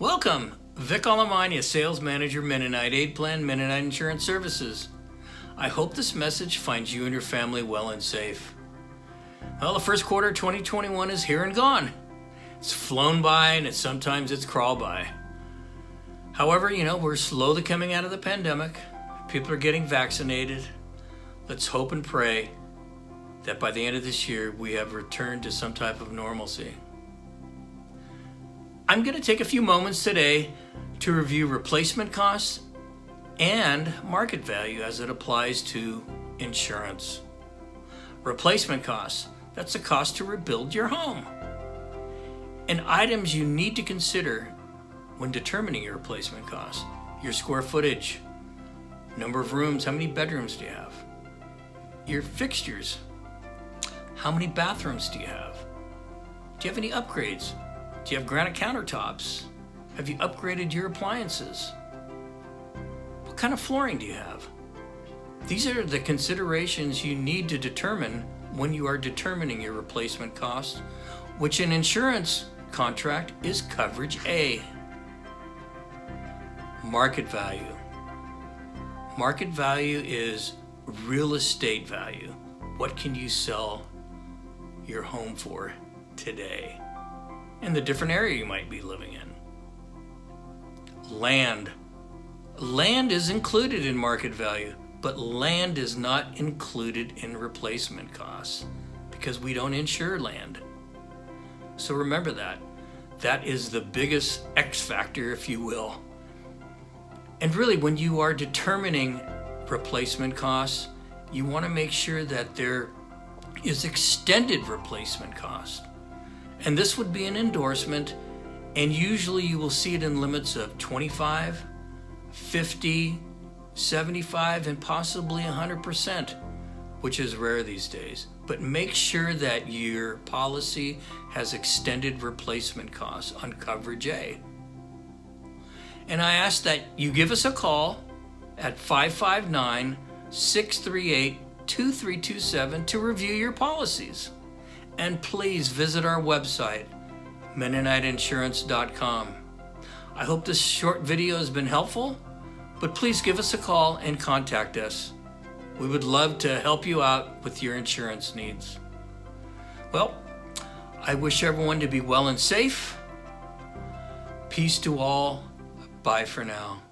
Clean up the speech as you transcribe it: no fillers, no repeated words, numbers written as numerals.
Welcome, Vic Alemania, Sales Manager, Mennonite Aid Plan, Mennonite Insurance Services. I hope this message finds you and your family well and safe. Well, the first quarter of 2021 is here and gone. It's flown by and sometimes it's crawled by. However, we're slowly coming out of the pandemic. People are getting vaccinated. Let's hope and pray that by the end of this year, we have returned to some type of normalcy. I'm going to take a few moments today to review replacement costs and market value as it applies to insurance. Replacement costs, that's the cost to rebuild your home. And items you need to consider when determining your replacement cost: your square footage, number of rooms, how many bedrooms do you have? Your fixtures, how many bathrooms do you have? Do you have any upgrades? Do you have granite countertops? Have you upgraded your appliances? What kind of flooring do you have? These are the considerations you need to determine when you are determining your replacement cost, which in insurance contract is coverage A. Market value. Market value is real estate value. What can you sell your home for today in the different area you might be living in? Land. Land is included in market value, but land is not included in replacement costs because we don't insure land. So remember that. That is the biggest X factor, if you will. And really, when you are determining replacement costs, you want to make sure that there is extended replacement cost. And this would be an endorsement, and usually you will see it in limits of 25, 50, 75, and possibly 100%, which is rare these days. But make sure that your policy has extended replacement costs on coverage A. And I ask that you give us a call at 559-638-2327 to review your policies. And please visit our website, MennoniteInsurance.com. I hope this short video has been helpful, but please give us a call and contact us. We would love to help you out with your insurance needs. Well, I wish everyone to be well and safe. Peace to all. Bye for now.